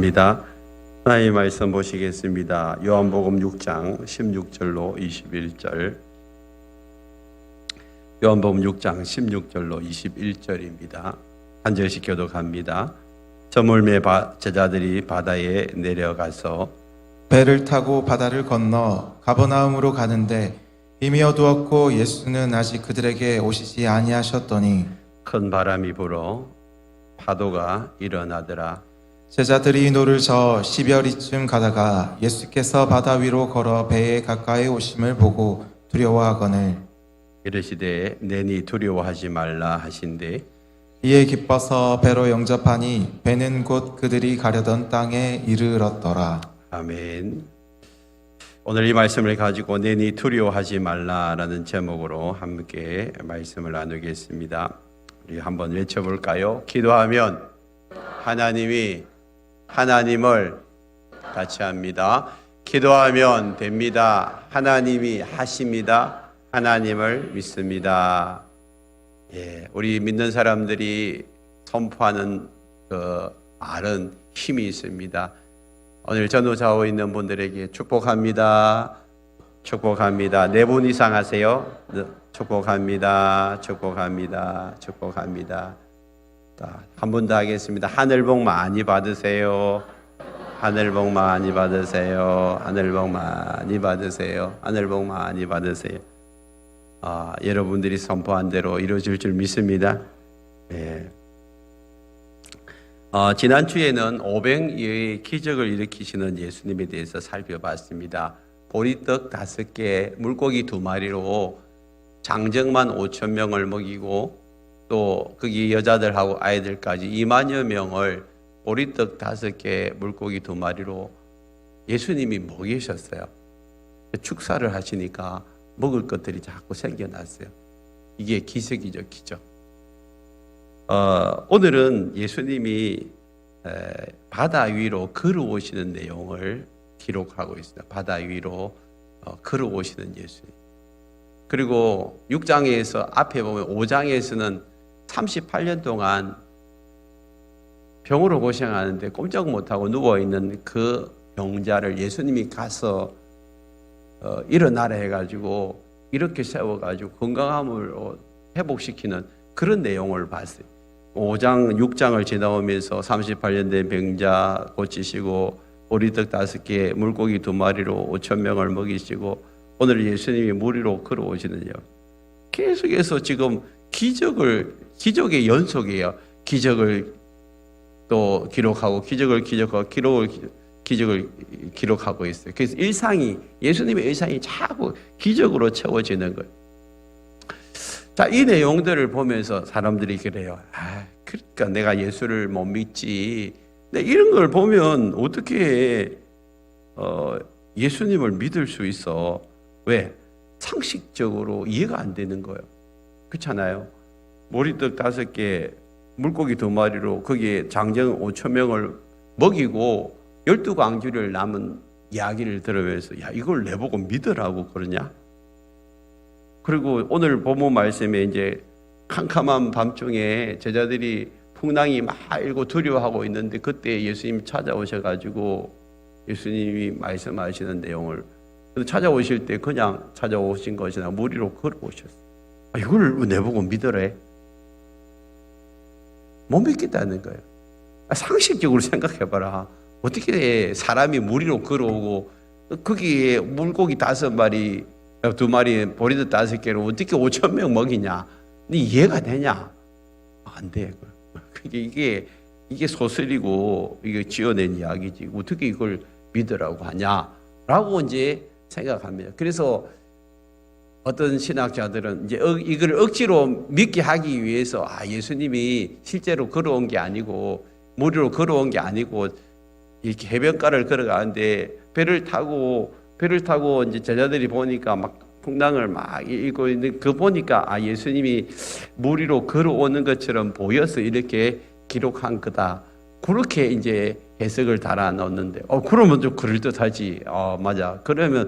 감사합니다. 하나님의 말씀 보시겠습니다. 요한복음 6장 16절로 21절. 요한복음 6장 16절로 21절입니다. 한 절씩 교독합니다. 저물매 제자들이 바다에 내려가서 배를 타고 바다를 건너 가버나움으로 가는데 이미 어두웠고 예수는 아직 그들에게 오시지 아니하셨더니 큰 바람이 불어 파도가 일어나더라. 제자들이 노를 저어 10여리쯤 가다가 예수께서 바다 위로 걸어 배에 가까이 오심을 보고 두려워하거늘 이르시되 내니 두려워하지 말라 하신대 이에 기뻐서 배로 영접하니 배는 곧 그들이 가려던 땅에 이르렀더라. 아멘. 오늘 이 말씀을 가지고 내니 두려워하지 말라라는 제목으로 함께 말씀을 나누겠습니다. 우리 한번 외쳐볼까요? 기도하면 하나님이 하나님을 같이 합니다. 기도하면 됩니다. 하나님이 하십니다. 하나님을 믿습니다. 예, 우리 믿는 사람들이 선포하는 그 말은 힘이 있습니다. 오늘 전후좌우 있는 분들에게 축복합니다. 축복합니다. 4분 이상 하세요. 축복합니다. 축복합니다. 축복합니다. 한 번 더 하겠습니다. 하늘 복 많이 받으세요. 하늘 복 많이 받으세요. 하늘 복 많이 받으세요. 하늘 복 많이 받으세요. 여러분들이 선포한 대로 이루어질 줄 믿습니다. 예. 지난주에는 500여의 기적을 일으키시는 예수님에 대해서 살펴봤습니다. 보리떡 5개, 물고기 2마리로 장정만 5천 명을 먹이고 또 거기 여자들하고 아이들까지 2만여 명을 보리떡 5개, 물고기 2마리로 예수님이 먹이셨어요. 축사를 하시니까 먹을 것들이 자꾸 생겨났어요. 이게 기적이죠, 기적. 오늘은 예수님이 바다 위로 걸어오시는 내용을 기록하고 있습니다. 바다 위로 걸어오시는 예수님. 그리고 6장에서 앞에 보면 5장에서는 38년 동안 병으로 고생하는데 꼼짝 못하고 누워있는 그 병자를 예수님이 가서 일어나라 해가지고 이렇게 세워가지고 건강함을 회복시키는 그런 내용을 봤어요. 5장, 6장을 지나오면서 38년 된 병자 고치시고 보리떡 5개, 물고기 2마리로 5천 명을 먹이시고 오늘 예수님이 물 위로 걸어오시는요. 계속해서 지금 기적의 연속이에요. 기적을 또 기록하고 기적을 기록하고 있어요. 그래서 예수님의 일상이 자꾸 기적으로 채워지는 거예요. 자, 이 내용들을 보면서 사람들이 그래요. 그러니까 내가 예수를 못 믿지. 근데 이런 걸 보면 어떻게 예수님을 믿을 수 있어? 왜? 상식적으로 이해가 안 되는 거예요. 그렇잖아요. 보리떡 5개, 물고기 2마리로 거기에 장정 5천 명을 먹이고 12광주를 남은 이야기를 들으면서 야, 이걸 내보고 믿으라고 그러냐? 그리고 오늘 본문 말씀에 이제 캄캄한 밤중에 제자들이 풍랑이 막 일고 두려워하고 있는데 그때 예수님이 찾아오셔가지고 예수님이 말씀하시는 내용을 찾아오실 때 그냥 찾아오신 것이 아니라 물 위로 걸어오셨어요. 이걸 내보고 믿으래? 못 믿겠다는 거예요. 상식적으로 생각해봐라. 어떻게 사람이 물 위로 걸어오고 거기에 물고기 5마리 2마리 보리떡 5개로 어떻게 5천 명 먹이냐? 네 이해가 되냐? 안 돼. 이게 소설이고 이게 지어낸 이야기지. 어떻게 이걸 믿으라고 하냐라고 이제 생각합니다. 그래서 어떤 신학자들은 이제 이걸 억지로 믿게 하기 위해서 예수님이 실제로 걸어온 게 아니고 물 위로 걸어온 게 아니고 이렇게 해변가를 걸어가는데 배를 타고 이제 제자들이 보니까 막 풍랑을 막 일고 있는 그 보니까 예수님이 물 위로 걸어오는 것처럼 보여서 이렇게 기록한 거다. 그렇게 이제 해석을 달아 넣었는데 그러면 좀 그럴듯하지. 맞아. 그러면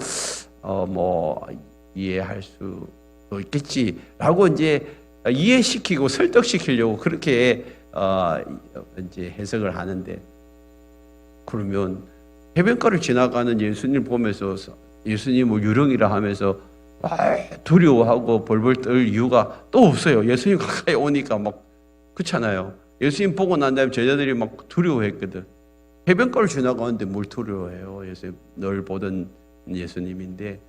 뭐 이해할 수 있겠지라고 이제 이해시키고 설득시키려고 그렇게 이제 해석을 하는데 그러면 해변가를 지나가는 예수님 보면서 예수님을 유령이라 하면서 두려워하고 벌벌 떨 이유가 또 없어요. 예수님 가까이 오니까 막 그렇잖아요. 예수님 보고 난 다음에 제자들이 막 두려워했거든. 해변가를 지나가는데 뭘 두려워해요. 예수님 늘 보던 예수님인데.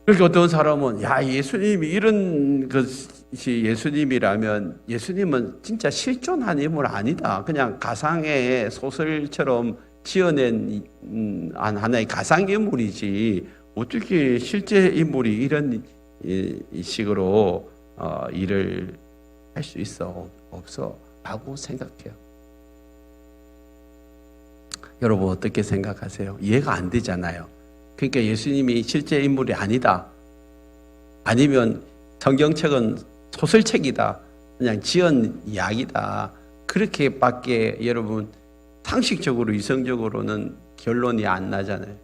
그렇게 어떤 사람은 야, 예수님이 이런 것이 예수님이라면 예수님은 진짜 실존한 인물 아니다. 그냥 가상의 소설처럼 지어낸 하나의 가상인물이지 어떻게 실제 인물이 이런 식으로 일을 할 수 있어? 없어 라고 생각해요. 여러분 어떻게 생각하세요? 이해가 안 되잖아요. 그러니까 예수님이 실제 인물이 아니다, 아니면 성경책은 소설책이다, 그냥 지은 이야기다, 그렇게밖에 여러분 상식적으로 이성적으로는 결론이 안 나잖아요.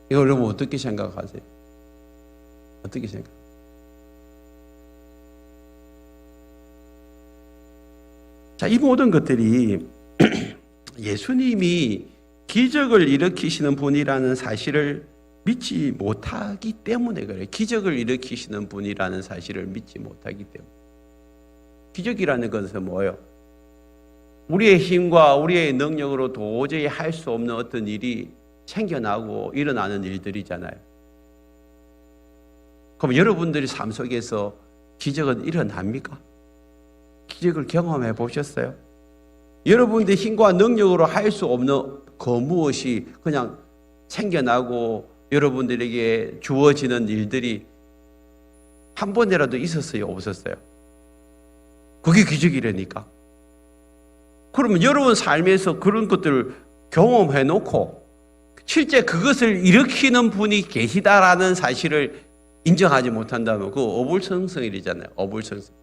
이거 여러분 어떻게 생각하세요? 어떻게 생각? 자, 이 모든 것들이 예수님이 기적을 일으키시는 분이라는 사실을 믿지 못하기 때문에 그래요. 기적을 일으키시는 분이라는 사실을 믿지 못하기 때문에. 기적이라는 것은 뭐예요? 우리의 힘과 우리의 능력으로 도저히 할 수 없는 어떤 일이 생겨나고 일어나는 일들이잖아요. 그럼 여러분들이 삶 속에서 기적은 일어납니까? 기적을 경험해 보셨어요? 여러분들의 힘과 능력으로 할 수 없는 그 무엇이 그냥 생겨나고 여러분들에게 주어지는 일들이 한 번이라도 있었어요? 없었어요? 그게 기적이라니까. 그러면 여러분 삶에서 그런 것들을 경험해 놓고 실제 그것을 일으키는 분이 계시다라는 사실을 인정하지 못한다면 그거 어불성성이잖아요. 어불성성.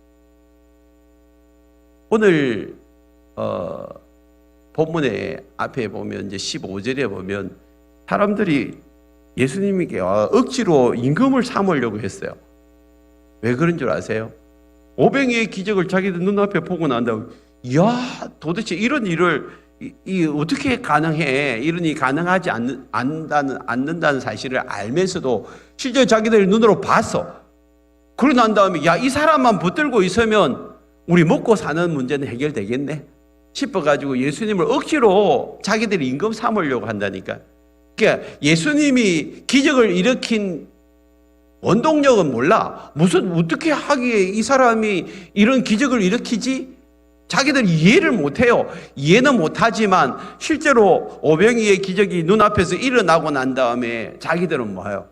오늘 본문의 앞에 보면 이제 15절에 보면 사람들이 예수님에게 억지로 임금을 삼으려고 했어요. 왜 그런 줄 아세요? 오병이의 기적을 자기들 눈앞에 보고 난 다음에 야, 도대체 이런 일을 어떻게 가능해? 이런 일이 가능하지 않는다는 사실을 알면서도 실제 자기들 눈으로 봤어. 그러고 난 다음에 야, 이 사람만 붙들고 있으면 우리 먹고 사는 문제는 해결되겠네 싶어가지고 예수님을 억지로 자기들이 임금 삼으려고 한다니까. 그러니까 예수님이 기적을 일으킨 원동력은 몰라. 어떻게 하기에 이 사람이 이런 기적을 일으키지? 자기들 이해를 못해요. 이해는 못하지만 실제로 오병이의 기적이 눈앞에서 일어나고 난 다음에 자기들은 뭐예요?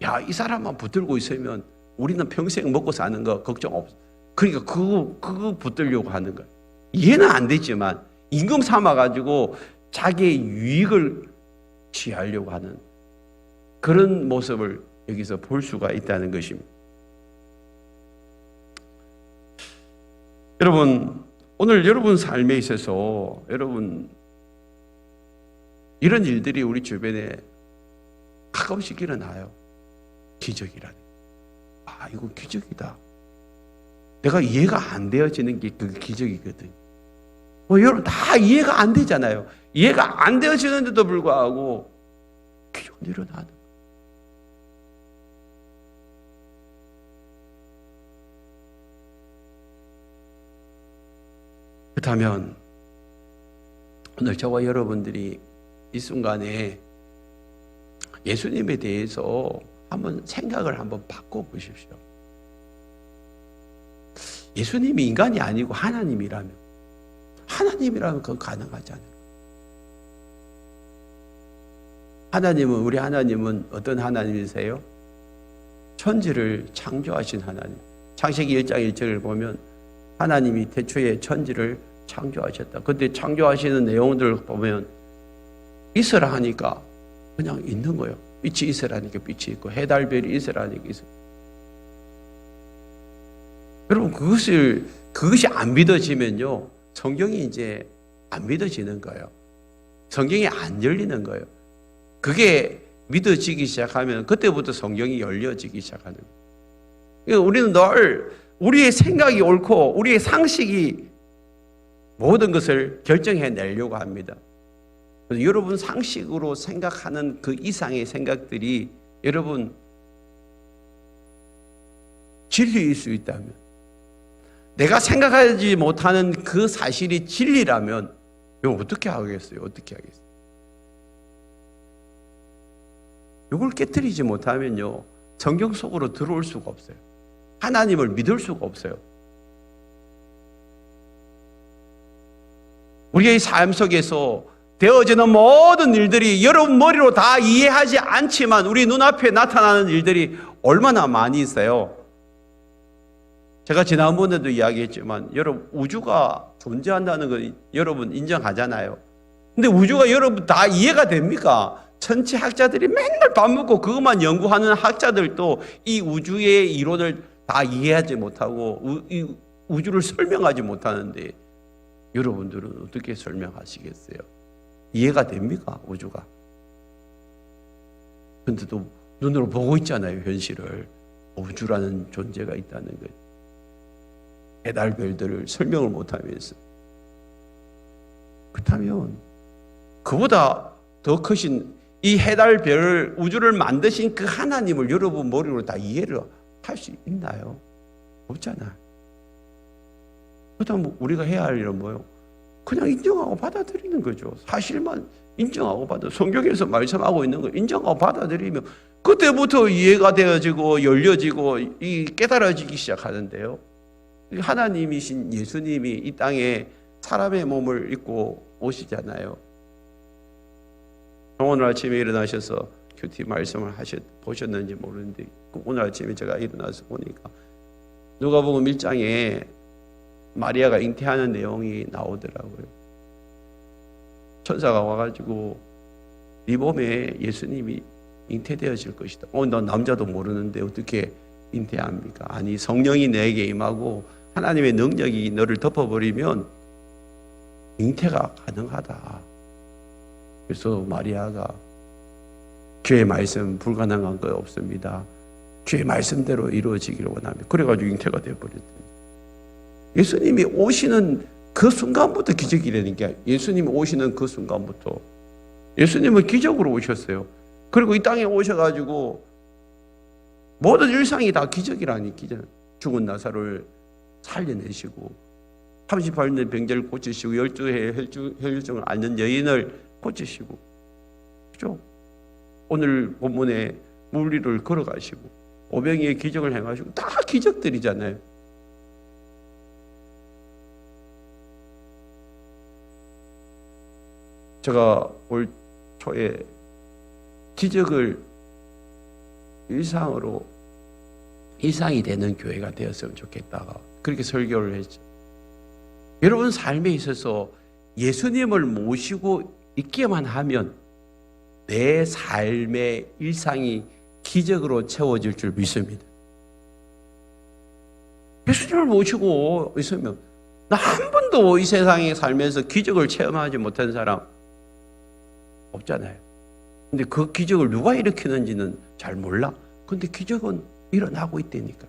야, 이 사람만 붙들고 있으면 우리는 평생 먹고 사는 거 걱정 없어. 그러니까 그거 붙들려고 하는 거예요. 이해는 안 되지만 임금 삼아가지고 자기의 유익을 취하려고 하는 그런 모습을 여기서 볼 수가 있다는 것입니다. 여러분, 오늘 여러분 삶에 있어서 여러분 이런 일들이 우리 주변에 가끔씩 일어나요. 기적이라는. 이거 기적이다. 내가 이해가 안 되어지는 게 그게 기적이거든. 여러분 다 이해가 안 되잖아요. 이해가 안 되어지는데도 불구하고 기적은 일어나는. 그렇다면 오늘 저와 여러분들이 이 순간에 예수님에 대해서 한번 생각을 한번 바꿔보십시오. 예수님이 인간이 아니고 하나님이라면 그건 가능하지 않아요. 우리 하나님은 어떤 하나님이세요? 천지를 창조하신 하나님. 창세기 1장 1절을 보면 하나님이 태초에 천지를 창조하셨다. 그때 창조하시는 내용들을 보면 있으라 하니까 그냥 있는 거예요. 빛이 있으라니까 빛이 있고 해달별이 있으라니까 있어. 여러분 그것이 안 믿어지면요 성경이 이제 안 믿어지는 거예요. 성경이 안 열리는 거예요. 그게 믿어지기 시작하면 그때부터 성경이 열려지기 시작하는 거예요. 그러니까 우리는 늘 우리의 생각이 옳고 우리의 상식이 모든 것을 결정해 내려고 합니다. 그래서 여러분 상식으로 생각하는 그 이상의 생각들이 여러분 진리일 수 있다면, 내가 생각하지 못하는 그 사실이 진리라면 이거 어떻게 하겠어요? 어떻게 하겠어요? 이걸 깨뜨리지 못하면요, 성경 속으로 들어올 수가 없어요. 하나님을 믿을 수가 없어요. 우리의 삶 속에서 되어지는 모든 일들이 여러분 머리로 다 이해하지 않지만 우리 눈앞에 나타나는 일들이 얼마나 많이 있어요. 제가 지난번에도 이야기했지만 여러분 우주가 존재한다는 거 여러분 인정하잖아요. 근데 우주가 여러분 다 이해가 됩니까? 천체 학자들이 맨날 밥 먹고 그것만 연구하는 학자들도 이 우주의 이론을 다 이해하지 못하고 이 우주를 설명하지 못하는데 여러분들은 어떻게 설명하시겠어요? 이해가 됩니까? 우주가. 근데도 눈으로 보고 있잖아요. 현실을. 우주라는 존재가 있다는 것. 해달별들을 설명을 못하면서. 그렇다면 그보다 더 크신 이 해달별을, 우주를 만드신 그 하나님을 여러분 머리로 다 이해를 할 수 있나요? 없잖아요. 그렇다면 우리가 해야 할 일은 뭐예요? 그냥 인정하고 받아들이는 거죠. 사실만 인정하고 성경에서 말씀하고 있는 거 인정하고 받아들이면 그때부터 이해가 되어지고 열려지고 이 깨달아지기 시작하는데요. 하나님이신 예수님이 이 땅에 사람의 몸을 입고 오시잖아요. 오늘 아침에 일어나셔서 큐티 말씀을 보셨는지 모르는데 오늘 아침에 제가 일어나서 보니까 누가복음 1장에 마리아가 잉태하는 내용이 나오더라고요. 천사가 와가지고 네 몸에 예수님이 잉태되어질 것이다. 난 남자도 모르는데 어떻게 잉태합니까? 아니, 성령이 내게 임하고 하나님의 능력이 너를 덮어버리면 잉태가 가능하다. 그래서 마리아가 주의 말씀 불가능한 거 없습니다. 주의 말씀대로 이루어지기를 원합니다. 그래가지고 잉태가 되어버렸더니 예수님이 오시는 그 순간부터 기적이라는 게, 예수님이 오시는 그 순간부터 예수님은 기적으로 오셨어요. 그리고 이 땅에 오셔가지고 모든 일상이 다 기적이라니. 기적. 죽은 나사로를 살려내시고 38년 병자를 고치시고 12해 혈류증을 앓는 여인을 고치시고, 그죠? 오늘 본문에 물 위를 걸어가시고 오병이의 기적을 행하시고 다 기적들이잖아요. 제가 올 초에 기적을 일상이 되는 교회가 되었으면 좋겠다가 그렇게 설교를 했죠. 여러분 삶에 있어서 예수님을 모시고 있기만 하면 내 삶의 일상이 기적으로 채워질 줄 믿습니다. 예수님을 모시고 있으면, 나 한 번도 이 세상에 살면서 기적을 체험하지 못한 사람 없잖아요. 근데 그 기적을 누가 일으키는지는 잘 몰라. 근데 기적은 일어나고 있다니까.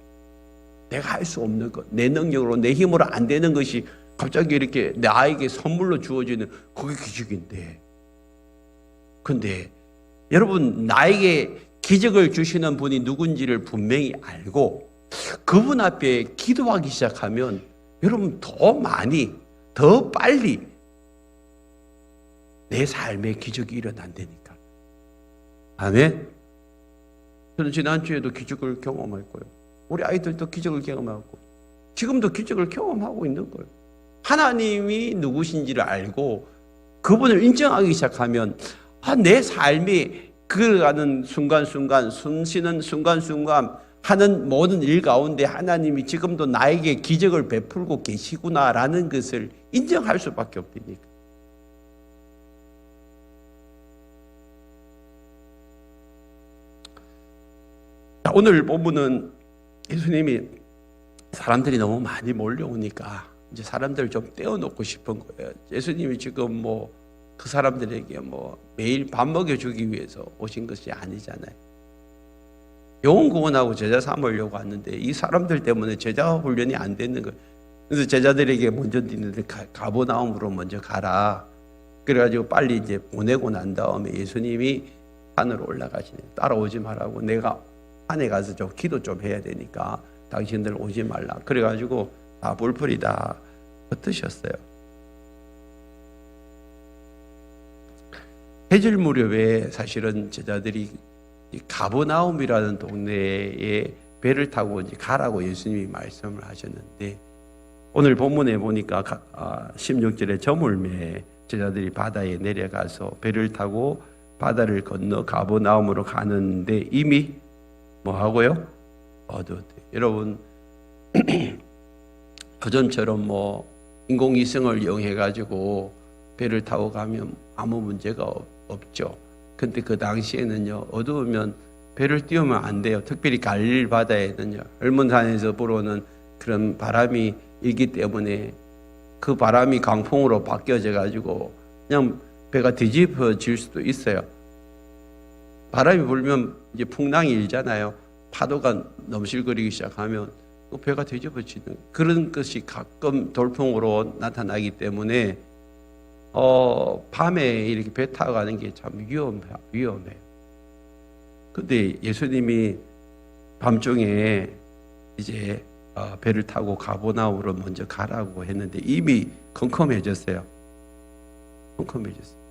내가 할 수 없는 것, 내 능력으로, 내 힘으로 안 되는 것이 갑자기 이렇게 나에게 선물로 주어지는 그게 기적인데. 근데 여러분, 나에게 기적을 주시는 분이 누군지를 분명히 알고 그분 앞에 기도하기 시작하면 여러분 더 많이, 더 빨리 내 삶에 기적이 일어난다니까. 아멘. 저는 지난주에도 기적을 경험했고요. 우리 아이들도 기적을 경험하고 지금도 기적을 경험하고 있는 거예요. 하나님이 누구신지를 알고 그분을 인정하기 시작하면 내 삶이 그가는 순간순간, 숨쉬는 순간순간 하는 모든 일 가운데 하나님이 지금도 나에게 기적을 베풀고 계시구나라는 것을 인정할 수밖에 없으니까. 오늘 본문은 예수님이 사람들이 너무 많이 몰려오니까 이제 사람들을 좀 떼어놓고 싶은 거예요. 예수님이 지금 그 사람들에게 매일 밥 먹여주기 위해서 오신 것이 아니잖아요. 영혼 구원하고 제자 삼으려고 왔는데 이 사람들 때문에 제자 훈련이 안 되는 거예요. 그래서 제자들에게 먼저 듣는데 가버나움으로 먼저 가라. 그래가지고 빨리 이제 보내고 난 다음에 예수님이 산으로 올라가시네. 따라오지 말라고, 내가 산에 가서 좀 기도 좀 해야 되니까 당신들 오지 말라. 그래가지고 다 불풀이 다 흩으셨어요. 해질 무렵에 사실은 제자들이 이 가버나움이라는 동네에 배를 타고 이제 가라고 예수님이 말씀을 하셨는데, 오늘 본문에 보니까 16절에 저물매 제자들이 바다에 내려가서 배를 타고 바다를 건너 가버나움으로 가는데 이미 뭐 하고요? 어두웠대요. 여러분, 요즘처럼 뭐 인공위성을 이용해 가지고 배를 타고 가면 아무 문제가 없죠. 근데 그 당시에는요, 어두우면 배를 띄우면 안 돼요. 특별히 갈릴 바다에는요, 헐몬산에서 불어오는 그런 바람이 있기 때문에 그 바람이 강풍으로 바뀌어져 가지고 그냥 배가 뒤집어질 수도 있어요. 바람이 불면 이제 풍랑이 일잖아요. 파도가 넘실거리기 시작하면 그 배가 뒤집어지는 그런 것이 가끔 돌풍으로 나타나기 때문에 밤에 이렇게 배 타고 가는 게 참 위험해요. 근데 예수님이 밤중에 이제 배를 타고 가버나움으로 먼저 가라고 했는데 이미 컴컴해졌어요. 컴컴해졌어요.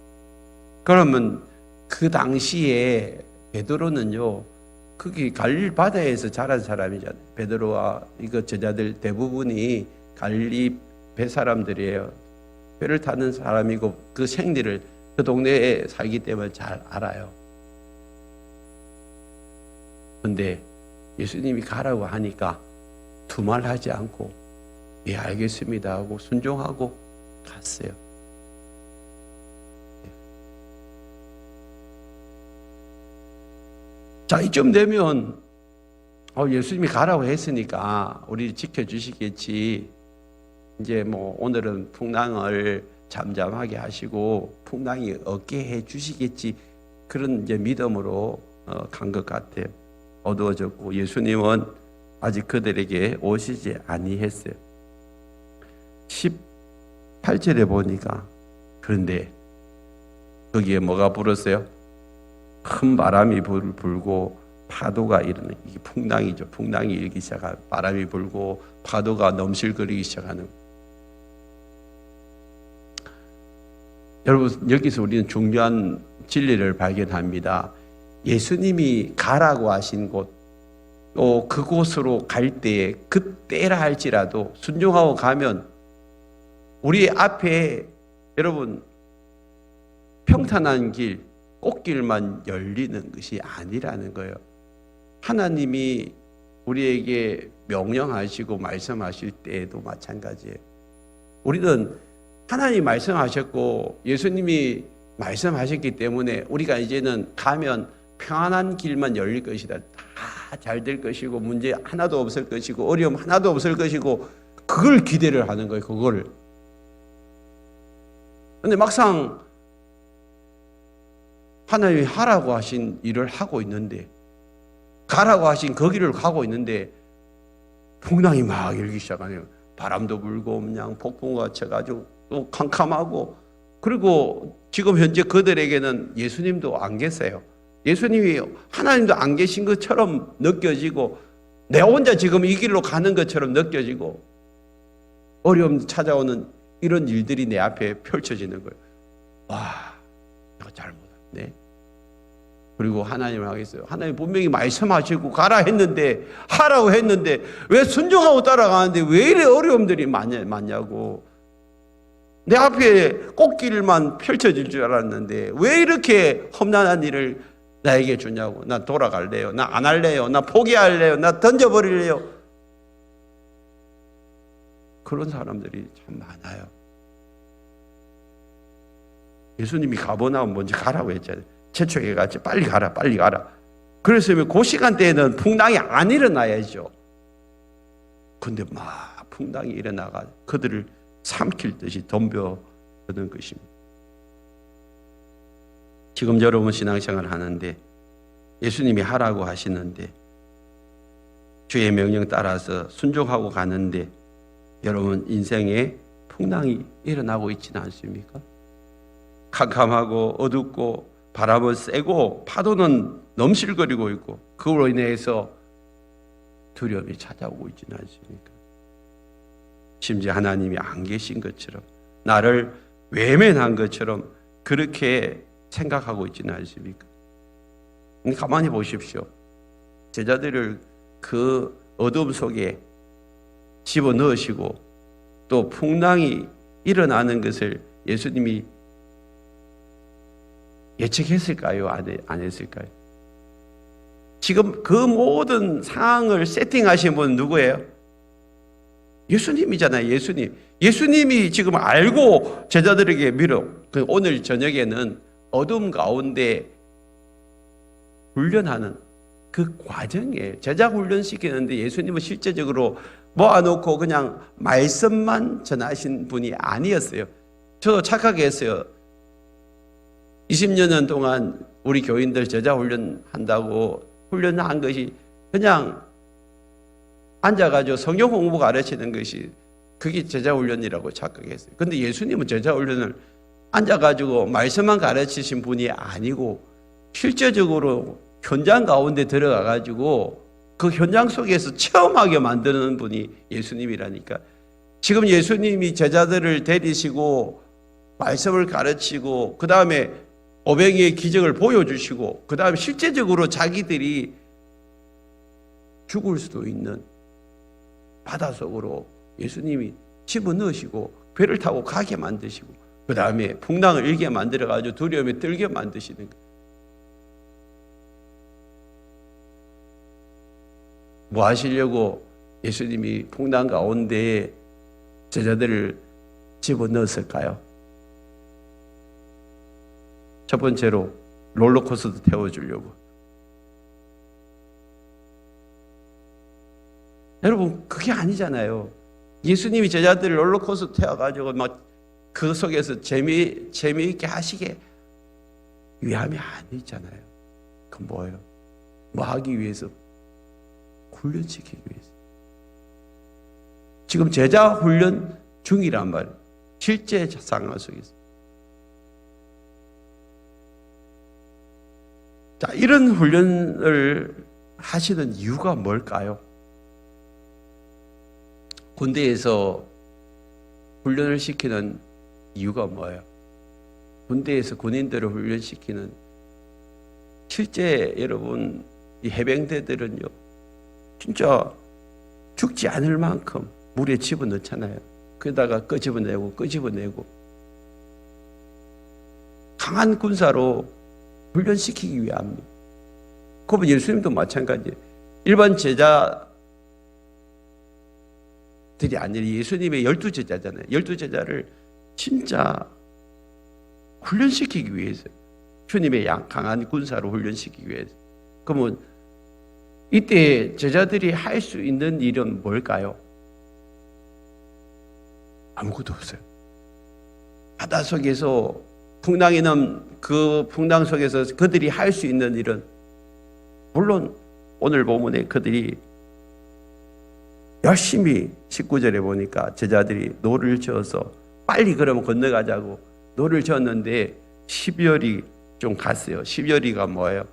그러면 그 당시에 베드로는요, 거기 갈릴 바다에서 자란 사람이잖아요. 베드로와 이거 제자들 대부분이 갈릴리 배 사람들이에요. 배를 타는 사람이고 그 생리를 그 동네에 살기 때문에 잘 알아요. 그런데 예수님이 가라고 하니까 두말하지 않고 예 알겠습니다 하고 순종하고 갔어요. 자, 이쯤 되면 예수님이 가라고 했으니까 우리를 지켜주시겠지. 이제 뭐 오늘은 풍랑을 잠잠하게 하시고 풍랑이 없게 해 주시겠지. 그런 이제 믿음으로 간 것 같아요. 어두워졌고 예수님은 아직 그들에게 오시지 아니했어요. 18절에 보니까 그런데 거기에 뭐가 불었어요? 큰 바람이 불고 파도가 일어나는, 이게 풍랑이죠. 풍랑이 일기 시작하고 바람이 불고 파도가 넘실거리기 시작하는. 여러분, 여기서 우리는 중요한 진리를 발견합니다. 예수님이 가라고 하신 곳, 또 그곳으로 갈 때에 그때라 할지라도 순종하고 가면 우리 앞에 여러분 평탄한 길, 꽃길만 열리는 것이 아니라는 거예요. 하나님이 우리에게 명령하시고 말씀하실 때에도 마찬가지예요. 우리는 하나님이 말씀하셨고 예수님이 말씀하셨기 때문에 우리가 이제는 가면 평안한 길만 열릴 것이다. 다 잘 될 것이고 문제 하나도 없을 것이고 어려움 하나도 없을 것이고 그걸 기대를 하는 거예요. 그거를. 근데 막상 하나님이 하라고 하신 일을 하고 있는데, 가라고 하신 거기를 가고 있는데 풍랑이 막 일기 시작하네요. 바람도 불고 그냥 폭풍과 쳐가지고 또 캄캄하고, 그리고 지금 현재 그들에게는 예수님도 안 계세요. 예수님이 하나님도 안 계신 것처럼 느껴지고 내 혼자 지금 이 길로 가는 것처럼 느껴지고 어려움 찾아오는 이런 일들이 내 앞에 펼쳐지는 거예요. 와, 내가 잘못했네. 그리고 하나님을 하겠어요. 하나님 분명히 말씀하시고 가라 했는데, 하라고 했는데 왜 순종하고 따라가는데 왜 이래 어려움들이 많냐고. 내 앞에 꽃길만 펼쳐질 줄 알았는데 왜 이렇게 험난한 일을 나에게 주냐고. 나 돌아갈래요. 나 안 할래요. 나 포기할래요. 나 던져버릴래요. 그런 사람들이 참 많아요. 예수님이 가버나움 먼저 가라고 했잖아요. 재촉해 가지 빨리 가라, 빨리 가라. 그랬으면 그 시간대에는 풍랑이 안 일어나야죠. 근데 막 풍랑이 일어나가 그들을 삼킬 듯이 덤벼드는 것입니다. 지금 여러분 신앙생활 하는데 예수님이 하라고 하시는데 주의 명령 따라서 순종하고 가는데 여러분 인생에 풍랑이 일어나고 있지는 않습니까? 캄캄하고 어둡고 바람은 세고 파도는 넘실거리고 있고 그걸로 인해서 두려움이 찾아오고 있지는 않습니까? 심지어 하나님이 안 계신 것처럼 나를 외면한 것처럼 그렇게 생각하고 있지는 않습니까? 가만히 보십시오. 제자들을 그 어둠 속에 집어넣으시고 또 풍랑이 일어나는 것을 예수님이 예측했을까요? 안 했을까요? 지금 그 모든 상황을 세팅하신 분은 누구예요? 예수님이잖아요. 예수님이 지금 알고 제자들에게 오늘 저녁에는 어둠 가운데 훈련하는 그 과정에 제자 훈련시키는데 예수님은 실제적으로 모아놓고 그냥 말씀만 전하신 분이 아니었어요. 저도 착하게 했어요. 20년 동안 우리 교인들 제자 훈련한다고 훈련한 것이 그냥 앉아가지고 성경 공부 가르치는 것이 그게 제자 훈련이라고 착각했어요. 근데 예수님은 제자 훈련을 앉아가지고 말씀만 가르치신 분이 아니고 실제적으로 현장 가운데 들어가가지고 그 현장 속에서 체험하게 만드는 분이 예수님이라니까. 지금 예수님이 제자들을 데리시고 말씀을 가르치고 그 다음에 오병이의 기적을 보여주시고 그 다음에 실제적으로 자기들이 죽을 수도 있는 바닷속으로 예수님이 집어넣으시고 배를 타고 가게 만드시고 그 다음에 풍랑을 일게 만들어가지고 두려움에 떨게 만드시는 거예요. 뭐 하시려고 예수님이 풍랑 가운데에 제자들을 집어넣었을까요? 첫 번째로 롤러코스터 태워주려고. 여러분 그게 아니잖아요. 예수님이 제자들을 롤러코스터 태워가지고 막 그 속에서 재미있게 하시게 위함이 아니잖아요. 그건 뭐예요? 뭐 하기 위해서? 훈련시키기 위해서. 지금 제자 훈련 중이란 말이에요. 실제 상황 속에서. 자, 이런 훈련을 하시는 이유가 뭘까요? 군대에서 훈련을 시키는 이유가 뭐예요? 군대에서 군인들을 훈련시키는 실제 여러분 이 해병대들은요 진짜 죽지 않을 만큼 물에 집어넣잖아요. 그러다가 끄집어내고 강한 군사로 훈련시키기 위함입니다. 그러면 예수님도 마찬가지예요. 일반 제자들이 아니라 예수님의 12제자잖아요. 12제자를 진짜 훈련시키기 위해서 주님의 강한 군사로 훈련시키기 위해서. 그러면 이때 제자들이 할 수 있는 일은 뭘까요? 아무것도 없어요. 바다 속에서 풍랑이 난 그 풍랑 속에서 그들이 할 수 있는 일은 물론 오늘 본문에 그들이 열심히 19절에 보니까 제자들이 노를 저어서 빨리 그러면 건너가자고 노를 저었는데 12열이 좀 갔어요. 12열이가 뭐예요?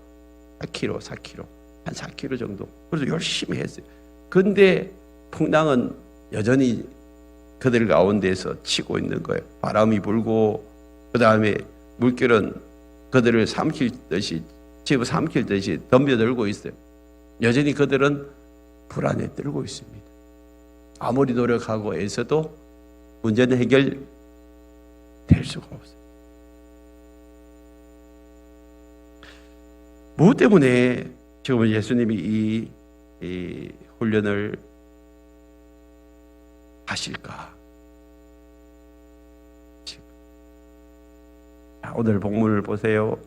4km 한 4km 정도. 그래서 열심히 했어요. 근데 풍랑은 여전히 그들 가운데서 치고 있는 거예요. 바람이 불고 그 다음에 물결은 그들을 삼키듯이 집어삼키듯이 덤벼들고 있어요. 여전히 그들은 불안에 떨고 있습니다. 아무리 노력하고 애써도 문제는 해결될 수가 없어요. 무엇 때문에 지금 예수님이 이 훈련을 하실까? 오늘 본문을 보세요.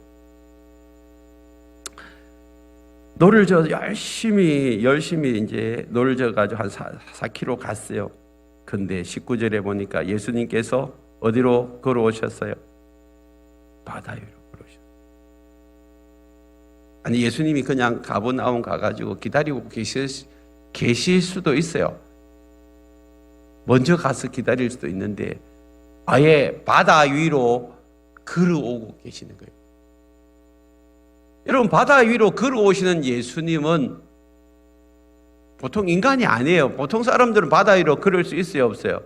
노를 저 열심히 이제 노를 저 가지고 한 4km 갔어요. 근데 19절에 보니까 예수님께서 어디로 걸어오셨어요? 바다 위로 걸어오셨어요. 아니 예수님이 그냥 가버나움 가가지고 기다리고 계실 수도 있어요. 먼저 가서 기다릴 수도 있는데 아예 바다 위로 걸어오고 계시는 거예요. 여러분, 바다 위로 걸어오시는 예수님은 보통 인간이 아니에요. 보통 사람들은 바다 위로 걸을 수 있어요, 없어요?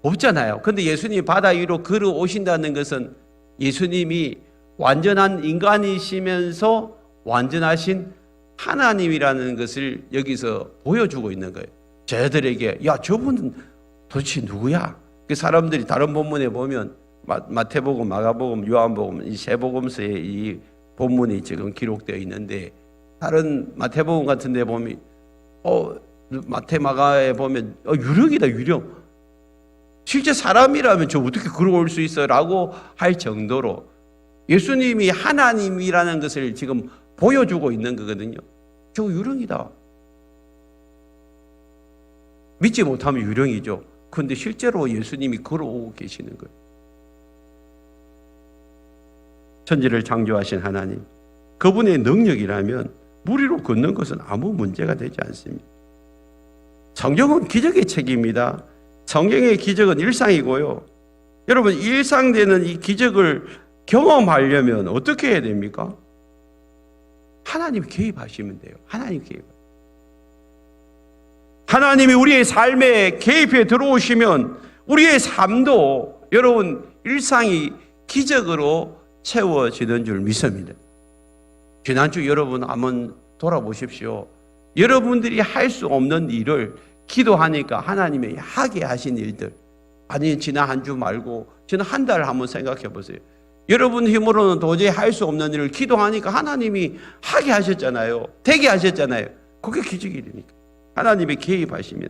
없잖아요. 근데 예수님이 바다 위로 걸어오신다는 것은 예수님이 완전한 인간이시면서 완전하신 하나님이라는 것을 여기서 보여주고 있는 거예요. 저들에게 야, 저분은 도대체 누구야? 그 사람들이 다른 본문에 보면 마태복음, 마가복음, 요한복음 이 세 복음서에 이 본문이 지금 기록되어 있는데, 다른 마태복음 같은 데 보면 마태, 마가에 보면 유령이다, 유령. 실제 사람이라면 저 어떻게 걸어올 수 있어? 라고 할 정도로 예수님이 하나님이라는 것을 지금 보여주고 있는 거거든요. 저 유령이다. 믿지 못하면 유령이죠. 그런데 실제로 예수님이 걸어오고 계시는 거예요. 천지를 창조하신 하나님, 그분의 능력이라면 물 위로 걷는 것은 아무 문제가 되지 않습니다. 성경은 기적의 책입니다. 성경의 기적은 일상이고요. 여러분, 일상되는 이 기적을 경험하려면 어떻게 해야 됩니까? 하나님 개입하시면 돼요. 하나님 개입. 하나님이 우리의 삶에 개입해 들어오시면 우리의 삶도 여러분 일상이 기적으로 채워지는 줄 믿습니다. 지난주 여러분 한번 돌아보십시오. 여러분들이 할 수 없는 일을 기도하니까 하나님이 하게 하신 일들, 아니 지난 한 주 말고 지난 한 달 한번 생각해 보세요. 여러분 힘으로는 도저히 할 수 없는 일을 기도하니까 하나님이 하게 하셨잖아요. 되게 하셨잖아요. 그게 기적이니까 하나님이 개입하시면.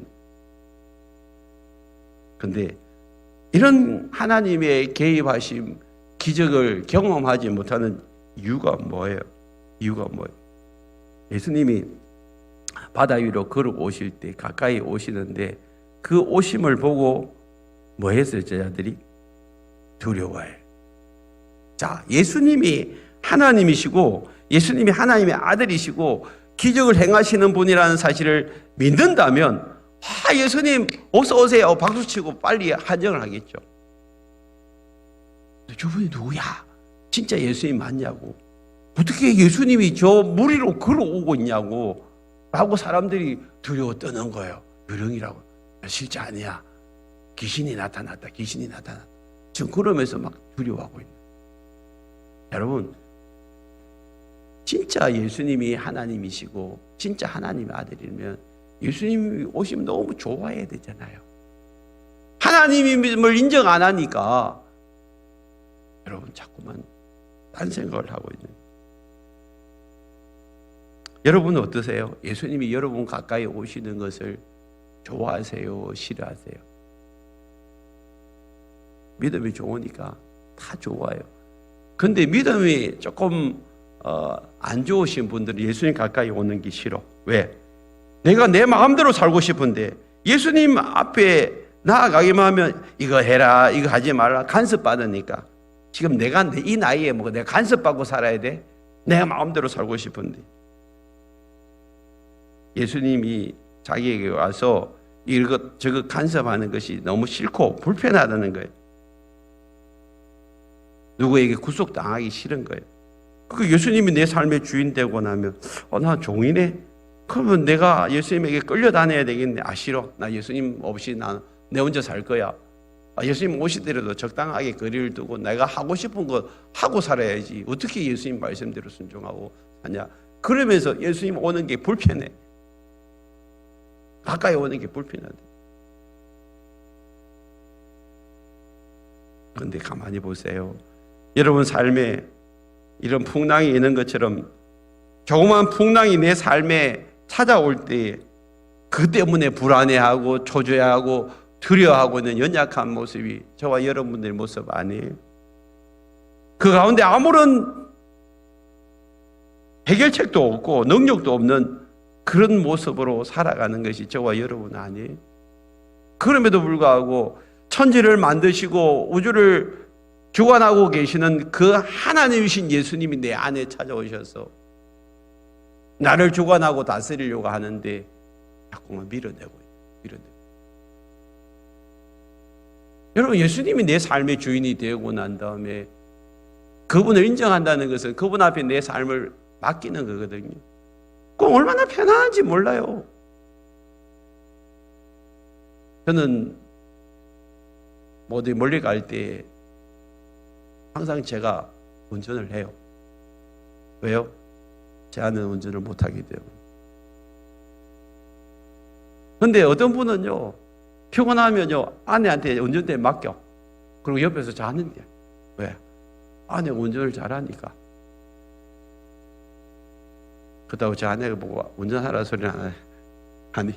근데 이런 하나님의 개입하심, 기적을 경험하지 못하는 이유가 뭐예요? 이유가 뭐예요? 예수님이 바다 위로 걸어오실 때 가까이 오시는데 그 오심을 보고 뭐 했어요? 제자들이 두려워해요. 자, 예수님이 하나님이시고 예수님이 하나님의 아들이시고 기적을 행하시는 분이라는 사실을 믿는다면 예수님 어서 오세요 박수치고 빨리 한정을 하겠죠. 저분이 누구야? 진짜 예수님 맞냐고, 어떻게 예수님이 저 물 위로 걸어오고 있냐고 라고 사람들이 두려워 떠는 거예요. 유령이라고. 실제 아니야. 귀신이 나타났다. 귀신이 나타났다. 지금 그러면서 막 두려워하고 있는 거예요. 여러분, 진짜 예수님이 하나님이시고 진짜 하나님의 아들이면 예수님이 오시면 너무 좋아해야 되잖아요. 하나님임을 인정 안 하니까 여러분 자꾸만 딴 생각을 하고 있는 거예요. 여러분은 어떠세요? 예수님이 여러분 가까이 오시는 것을 좋아하세요? 싫어하세요? 믿음이 좋으니까 다 좋아요. 근데 믿음이 조금 안 좋으신 분들은 예수님 가까이 오는 게 싫어. 왜? 내가 내 마음대로 살고 싶은데 예수님 앞에 나아가기만 하면 이거 해라, 이거 하지 말라 간섭 받으니까. 지금 내가 이 나이에 뭐 내가 간섭 받고 살아야 돼? 내가 마음대로 살고 싶은데. 예수님이 자기에게 와서 이것 저것 간섭하는 것이 너무 싫고 불편하다는 거예요. 누구에게 구속당하기 싫은 거예요. 그 예수님이 내 삶의 주인 되고 나면 나 종이네? 그러면 내가 예수님에게 끌려다녀야 되겠네. 싫어. 나 예수님 없이 내 혼자 살 거야. 예수님 오시더라도 적당하게 거리를 두고 내가 하고 싶은 거 하고 살아야지. 어떻게 예수님 말씀대로 순종하고 사냐. 그러면서 예수님 오는 게 불편해. 가까이 오는 게 불편하대. 그런데 가만히 보세요. 여러분 삶에 이런 풍랑이 있는 것처럼 조그만 풍랑이 내 삶에 찾아올 때 그 때문에 불안해하고 초조해하고 두려워하고 있는 연약한 모습이 저와 여러분들의 모습 아니에요? 그 가운데 아무런 해결책도 없고 능력도 없는 그런 모습으로 살아가는 것이 저와 여러분 아니에요? 그럼에도 불구하고 천지를 만드시고 우주를 주관하고 계시는 그 하나님이신 예수님이 내 안에 찾아오셔서 나를 주관하고 다스리려고 하는데 자꾸만 밀어내고. 여러분, 예수님이 내 삶의 주인이 되고 난 다음에 그분을 인정한다는 것은 그분 앞에 내 삶을 맡기는 거거든요. 그럼 얼마나 편안한지 몰라요. 저는 어디 멀리 갈 때 항상 제가 운전을 해요. 왜요? 제 아내는 운전을 못하기 때문에. 근데 어떤 분은요, 피곤하면요, 아내한테 운전대 맡겨. 그리고 옆에서 자는데. 왜? 아내가 운전을 잘하니까. 그렇다고 제 아내가 보고 운전하라 소리는 안 해. 아니.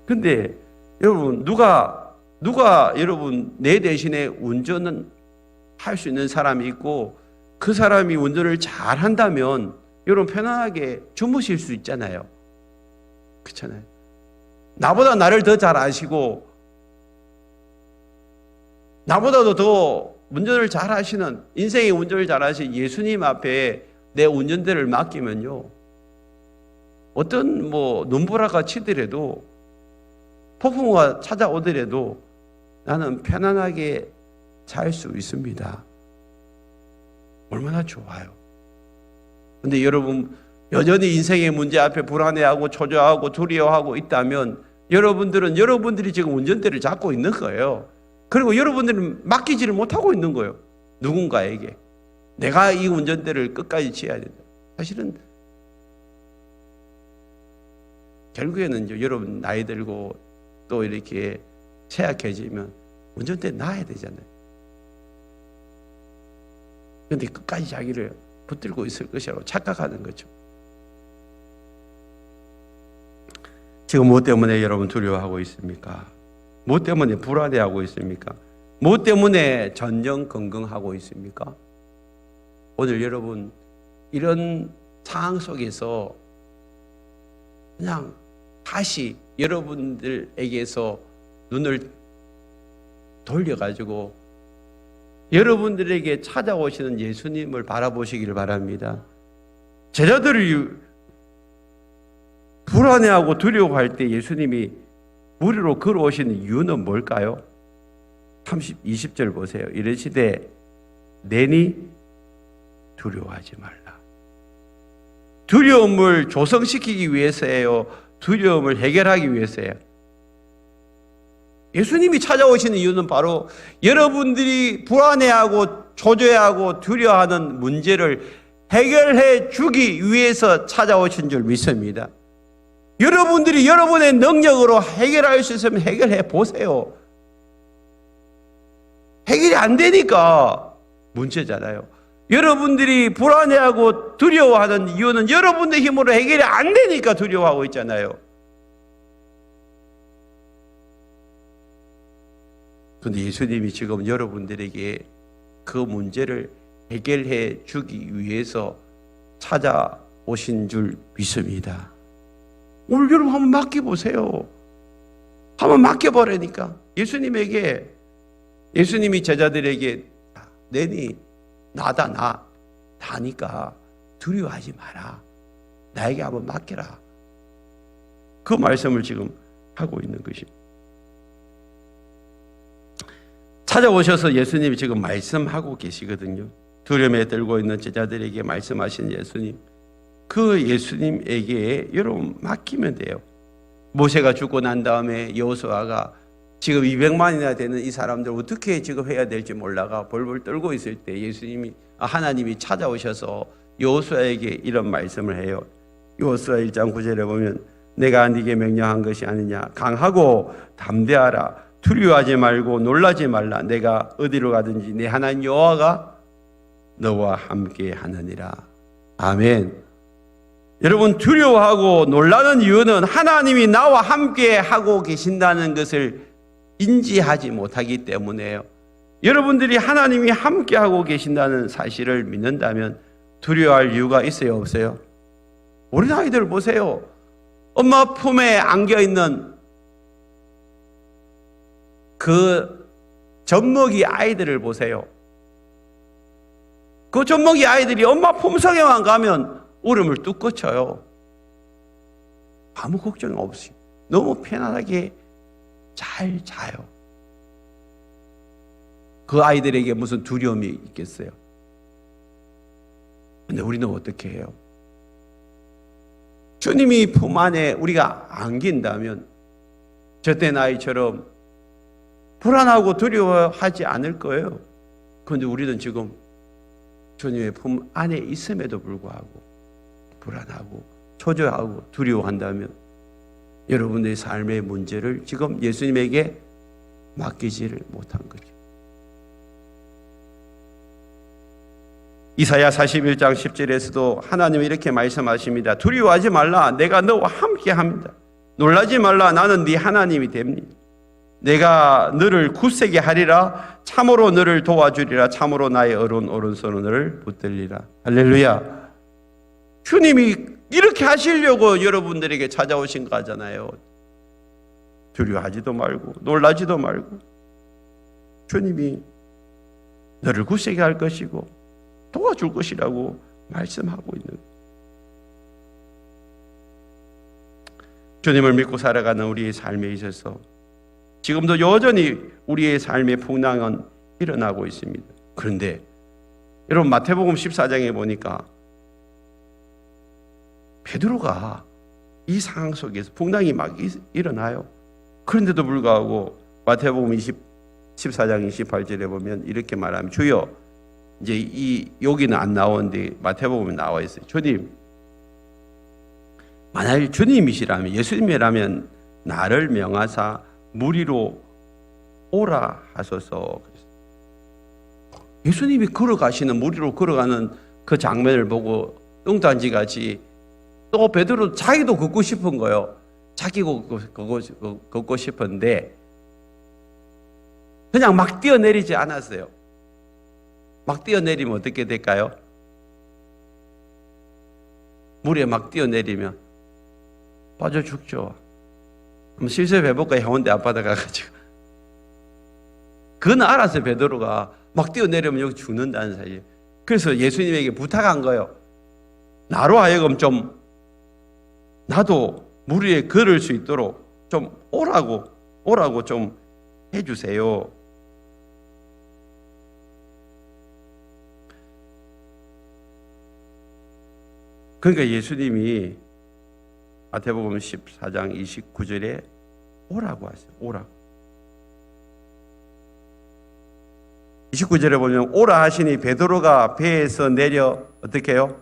근데 여러분, 누가 여러분 내 대신에 운전은 할 수 있는 사람이 있고 그 사람이 운전을 잘 한다면 여러분 편안하게 주무실 수 있잖아요. 그렇잖아요. 나보다 나를 더 잘 아시고 나보다도 더 운전을 잘 하시는, 인생의 운전을 잘 하신 예수님 앞에 내 운전대를 맡기면요, 어떤 눈보라가 치더라도 폭풍우가 찾아오더라도 나는 편안하게 잘 수 있습니다. 얼마나 좋아요. 근데 여러분, 여전히 인생의 문제 앞에 불안해하고 초조하고 두려워하고 있다면 여러분들은 여러분들이 지금 운전대를 잡고 있는 거예요. 그리고 여러분들은 맡기지를 못하고 있는 거예요. 누군가에게. 내가 이 운전대를 끝까지 지어야 된다. 사실은 결국에는 여러분 나이 들고 또 이렇게 쇠약해지면 운전대 놔야 되잖아요. 그런데 끝까지 자기를 붙들고 있을 것이라고 착각하는 거죠. 지금 무엇 때문에 여러분 두려워하고 있습니까? 무엇 때문에 불안해하고 있습니까? 무엇 때문에 전전긍긍하고 있습니까? 오늘 여러분 이런 상황 속에서 그냥 다시 여러분들에게서 눈을 돌려가지고 여러분들에게 찾아오시는 예수님을 바라보시기를 바랍니다. 제자들이 불안해하고 두려워할 때 예수님이 무리로 걸어오시는 이유는 뭘까요? 20절 보세요. 이르시되 내니 두려워하지 말라. 두려움을 조성시키기 위해서예요? 두려움을 해결하기 위해서예요? 예수님이 찾아오시는 이유는 바로 여러분들이 불안해하고 초조해하고 두려워하는 문제를 해결해 주기 위해서 찾아오신 줄 믿습니다. 여러분들이 여러분의 능력으로 해결할 수 있으면 해결해 보세요. 해결이 안 되니까 문제잖아요. 여러분들이 불안해하고 두려워하는 이유는 여러분의 힘으로 해결이 안 되니까 두려워하고 있잖아요. 그런데 예수님이 지금 여러분들에게 그 문제를 해결해 주기 위해서 찾아오신 줄 믿습니다. 오늘 여러분 한번 맡겨보세요. 한번 맡겨버리니까 예수님이 제자들에게 내니 나다 나니까 두려워하지 마라. 나에게 한번 맡겨라. 그 말씀을 지금 하고 있는 것입니다. 찾아오셔서 예수님이 지금 말씀하고 계시거든요. 두려움에 떨고 있는 제자들에게 말씀하신 예수님, 그 예수님에게 여러분 맡기면 돼요. 모세가 죽고 난 다음에 여호수아가 지금 200만이나 되는 이 사람들 어떻게 지금 해야 될지 몰라가 벌벌 떨고 있을 때 하나님이 찾아오셔서 여호수아에게 이런 말씀을 해요. 여호수아 1장 9절에 보면 내가 네게 명령한 것이 아니냐, 강하고 담대하라, 두려워하지 말고 놀라지 말라, 내가 어디로 가든지 내 하나님 여호와가 너와 함께 하느니라. 아멘. 여러분, 두려워하고 놀라는 이유는 하나님이 나와 함께 하고 계신다는 것을 인지하지 못하기 때문에요. 여러분들이 하나님이 함께 하고 계신다는 사실을 믿는다면 두려워할 이유가 있어요, 없어요? 어린 아이들 보세요. 엄마 품에 안겨 있는 그 젖먹이 아이들을 보세요. 그 젖먹이 아이들이 엄마 품속에만 가면 울음을 뚝 그쳐요. 아무 걱정 없이. 너무 편안하게 잘 자요. 그 아이들에게 무슨 두려움이 있겠어요? 근데 우리는 어떻게 해요? 주님이 품 안에 우리가 안긴다면 저때 나이처럼 불안하고 두려워하지 않을 거예요. 그런데 우리는 지금 주님의 품 안에 있음에도 불구하고 불안하고 초조하고 두려워한다면 여러분의 삶의 문제를 지금 예수님에게 맡기지를 못한 거죠. 이사야 41장 10절에서도 하나님은 이렇게 말씀하십니다. 두려워하지 말라. 내가 너와 함께 합니다. 놀라지 말라. 나는 네 하나님이 됩니다. 내가 너를 굳세게 하리라. 참으로 너를 도와주리라. 참으로 나의 오른손은 너를 붙들리라. 할렐루야. 주님이 이렇게 하시려고 여러분들에게 찾아오신 거잖아요. 두려워하지도 말고 놀라지도 말고 주님이 너를 굳세게 할 것이고 도와줄 것이라고 말씀하고 있는 거예요. 주님을 믿고 살아가는 우리의 삶에 있어서 지금도 여전히 우리의 삶의 풍랑은 일어나고 있습니다. 그런데 여러분 마태복음 14장에 보니까 베드로가 이 상황 속에서 풍랑이 막 일어나요. 그런데도 불구하고 마태복음 14장 28절에 보면 이렇게 말하면 주여, 이제 여기는 안 나오는데 마태복음에 나와 있어요. 주님, 만약 주님이시라면 예수님이라면 나를 명하사 무리로 오라 하소서. 예수님이 걸어가시는 무리로 걸어가는 그 장면을 보고 뚱딴지같이 또 베드로 자기도 걷고 싶은 거예요. 자기도 걷고 싶은데 그냥 막 뛰어내리지 않았어요. 막 뛰어내리면 어떻게 될까요? 물에 막 뛰어내리면 빠져 죽죠. 그럼 실수해 해볼까? 해운대 앞바다 가가지고. 그건 알았어요. 베드로가 막 뛰어내리면 여기 죽는다는 사실. 그래서 예수님에게 부탁한 거예요. 나로 하여금 좀 나도 물 위에 걸을 수 있도록 좀 오라고 좀 해주세요. 그러니까 예수님이 마태복음 14장 29절에 오라고 하세요. 오라고. 29절에 보면 오라 하시니 베드로가 배에서 내려 어떻게 해요?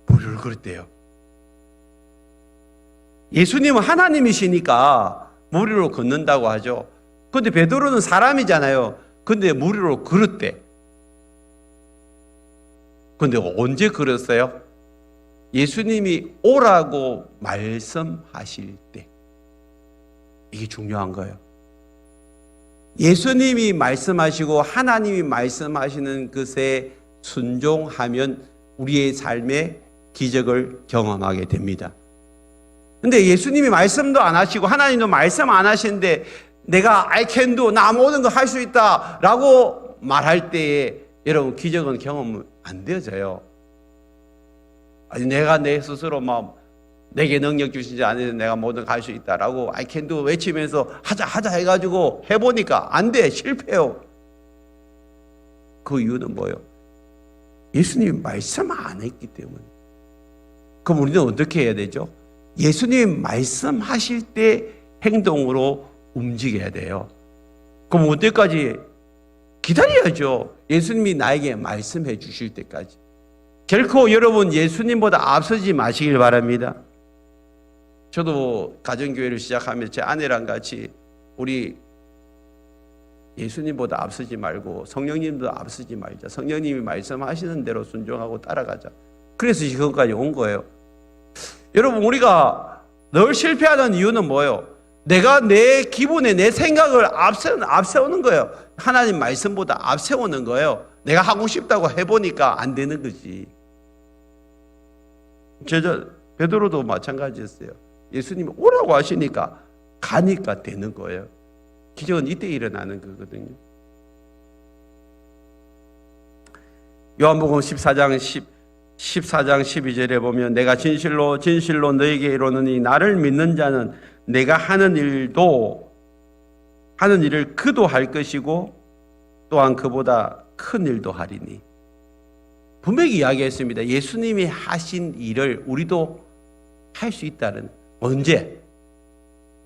물을 걸었대요. 예수님은 하나님이시니까 물 위로 걷는다고 하죠. 그런데 베드로는 사람이잖아요. 그런데 물 위로 걸었대. 그런데 언제 걸었어요? 예수님이 오라고 말씀하실 때. 이게 중요한 거예요. 예수님이 말씀하시고 하나님이 말씀하시는 것에 순종하면 우리의 삶에 기적을 경험하게 됩니다. 근데 예수님이 말씀도 안 하시고 하나님도 말씀 안 하시는데 내가 I can do, 나 모든 거 할 수 있다 라고 말할 때에 여러분 기적은 경험 안 되어져요. 아니 내가 내 스스로 막 내게 능력 주시지 않으면 내가 모든 거 할 수 있다라고 I can do 외치면서 하자 해가지고 해보니까 안 돼. 실패해요. 그 이유는 뭐예요? 예수님이 말씀 안 했기 때문에. 그럼 우리는 어떻게 해야 되죠? 예수님 말씀하실 때 행동으로 움직여야 돼요. 그럼 언제까지? 기다려야죠. 예수님이 나에게 말씀해 주실 때까지. 결코 여러분 예수님보다 앞서지 마시길 바랍니다. 저도 가정교회를 시작하면서 제 아내랑 같이 우리 예수님보다 앞서지 말고 성령님도 앞서지 말자. 성령님이 말씀하시는 대로 순종하고 따라가자. 그래서 지금까지 온 거예요. 여러분 우리가 늘 실패하는 이유는 뭐예요? 내가 내 기분에 내 생각을 앞세우는 거예요. 하나님 말씀보다 앞세우는 거예요. 내가 하고 싶다고 해보니까 안 되는 거지. 베드로도 마찬가지였어요. 예수님이 오라고 하시니까 가니까 되는 거예요. 기적은 이때 일어나는 거거든요. 요한복음 14장 14장 12절에 보면 내가 진실로 진실로 너에게 이르노니 나를 믿는 자는 내가 하는 일을 그도 할 것이고 또한 그보다 큰 일도 하리니. 분명히 이야기했습니다. 예수님이 하신 일을 우리도 할 수 있다는. 언제?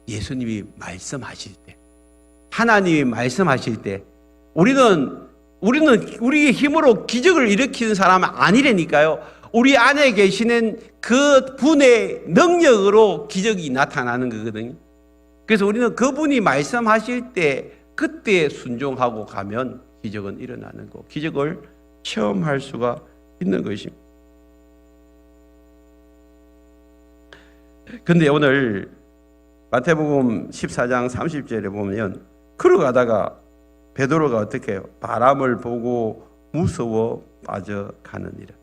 예수님이 말씀하실 때, 하나님이 말씀하실 때. 우리는 우리의 힘으로 기적을 일으키는 사람은 아니라니까요. 우리 안에 계시는 그 분의 능력으로 기적이 나타나는 거거든요. 그래서 우리는 그분이 말씀하실 때 그때 순종하고 가면 기적은 일어나는 거, 기적을 체험할 수가 있는 것입니다. 근데 오늘 마태복음 14장 30절에 보면 걸어가다가 베드로가 어떻게 해요? 바람을 보고 무서워 빠져가느니라.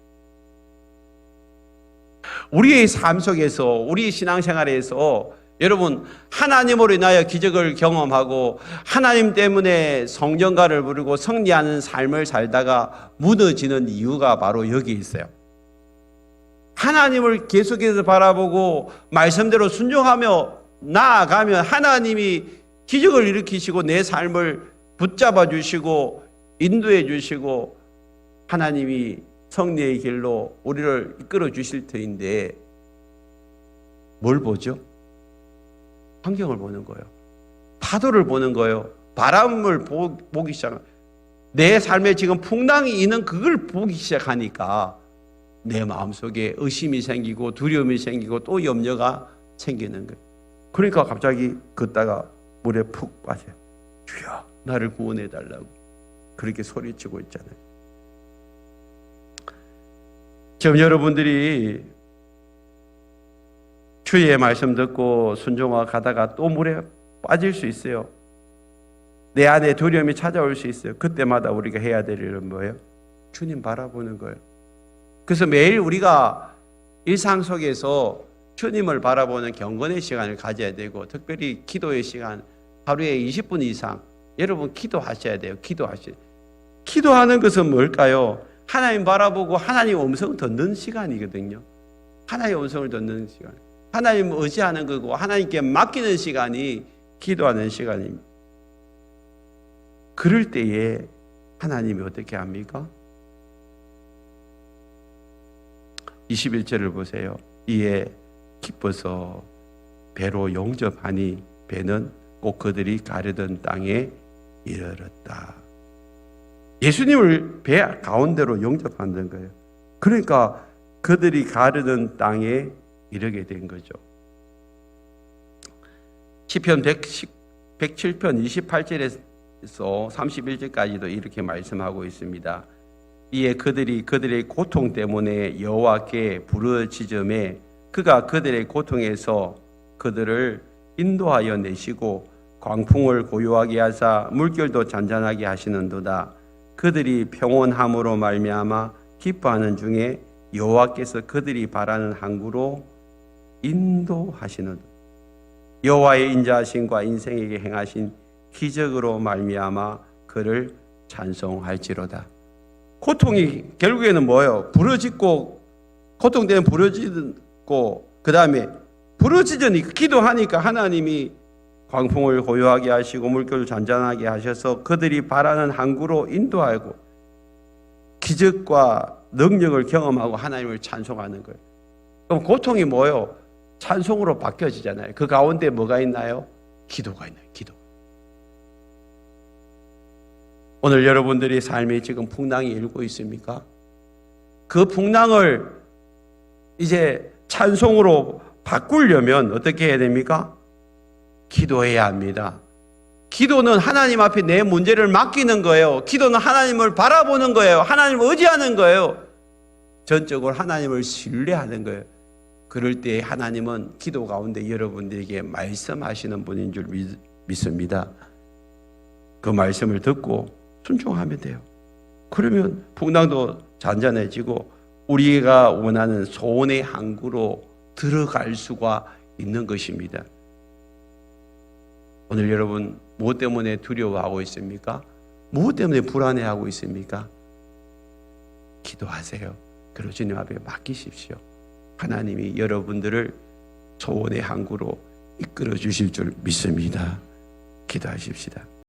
우리의 삶 속에서, 우리 신앙생활에서 여러분, 하나님으로 인하여 기적을 경험하고 하나님 때문에 성전가를 부르고 승리하는 삶을 살다가 무너지는 이유가 바로 여기 있어요. 하나님을 계속해서 바라보고 말씀대로 순종하며 나아가면 하나님이 기적을 일으키시고 내 삶을 붙잡아 주시고 인도해 주시고 하나님이 승리의 길로 우리를 이끌어 주실 터인데 뭘 보죠? 환경을 보는 거예요. 파도를 보는 거예요. 바람을 보기 시작합니다. 내 삶에 지금 풍랑이 있는 그걸 보기 시작하니까 내 마음속에 의심이 생기고 두려움이 생기고 또 염려가 생기는 거예요. 그러니까 갑자기 걷다가 물에 푹 빠져요. 주여 나를 구원해 달라고 그렇게 소리치고 있잖아요. 지금 여러분들이 주의 말씀 듣고 순종하고 가다가 또 물에 빠질 수 있어요. 내 안에 두려움이 찾아올 수 있어요. 그때마다 우리가 해야 될 일은 뭐예요? 주님 바라보는 거예요. 그래서 매일 우리가 일상 속에서 주님을 바라보는 경건의 시간을 가져야 되고, 특별히 기도의 시간, 하루에 20분 이상 여러분 기도하셔야 돼요. 기도하는 것은 뭘까요? 하나님 바라보고 하나님 음성을 듣는 시간이거든요. 하나님의 음성을 듣는 시간, 하나님 의지하는 거고 하나님께 맡기는 시간이 기도하는 시간입니다. 그럴 때에 하나님이 어떻게 합니까? 21절을 보세요. 이에 기뻐서 배로 용접하니 배는 꼭 그들이 가려던 땅에 이르렀다. 예수님을 배 가운데로 용접하는 거예요. 그러니까 그들이 가려던 땅에 이르게 된 거죠. 시편 107편 28절에서 31절까지도 이렇게 말씀하고 있습니다. 이에 그들이 그들의 고통 때문에 여호와께 부르짖음에 그가 그들의 고통에서 그들을 인도하여 내시고 광풍을 고요하게 하사 물결도 잔잔하게 하시는도다. 그들이 평온함으로 말미암아 기뻐하는 중에 여호와께서 그들이 바라는 항구로 인도하시는도다. 여호와의 인자하심과 인생에게 행하신 기적으로 말미암아 그를 찬송할지로다. 고통이 결국에는 뭐예요? 부러지고, 고통 때문에 부러지고, 그 다음에 부러지니까 기도하니까 하나님이 광풍을 고요하게 하시고 물결을 잔잔하게 하셔서 그들이 바라는 항구로 인도하고 기적과 능력을 경험하고 하나님을 찬송하는 거예요. 그럼 고통이 뭐예요? 찬송으로 바뀌어지잖아요. 그 가운데 뭐가 있나요? 기도가 있나요? 기도. 오늘 여러분들의 삶에 지금 풍랑이 일고 있습니까? 그 풍랑을 이제 찬송으로 바꾸려면 어떻게 해야 됩니까? 기도해야 합니다. 기도는 하나님 앞에 내 문제를 맡기는 거예요. 기도는 하나님을 바라보는 거예요. 하나님을 의지하는 거예요. 전적으로 하나님을 신뢰하는 거예요. 그럴 때 하나님은 기도 가운데 여러분들에게 말씀하시는 분인 줄 믿습니다. 그 말씀을 듣고 순종하면 돼요. 그러면 풍랑도 잔잔해지고 우리가 원하는 소원의 항구로 들어갈 수가 있는 것입니다. 오늘 여러분 무엇 때문에 두려워하고 있습니까? 무엇 때문에 불안해하고 있습니까? 기도하세요. 그리고 주님 앞에 맡기십시오. 하나님이 여러분들을 소원의 항구로 이끌어 주실 줄 믿습니다. 기도하십시다.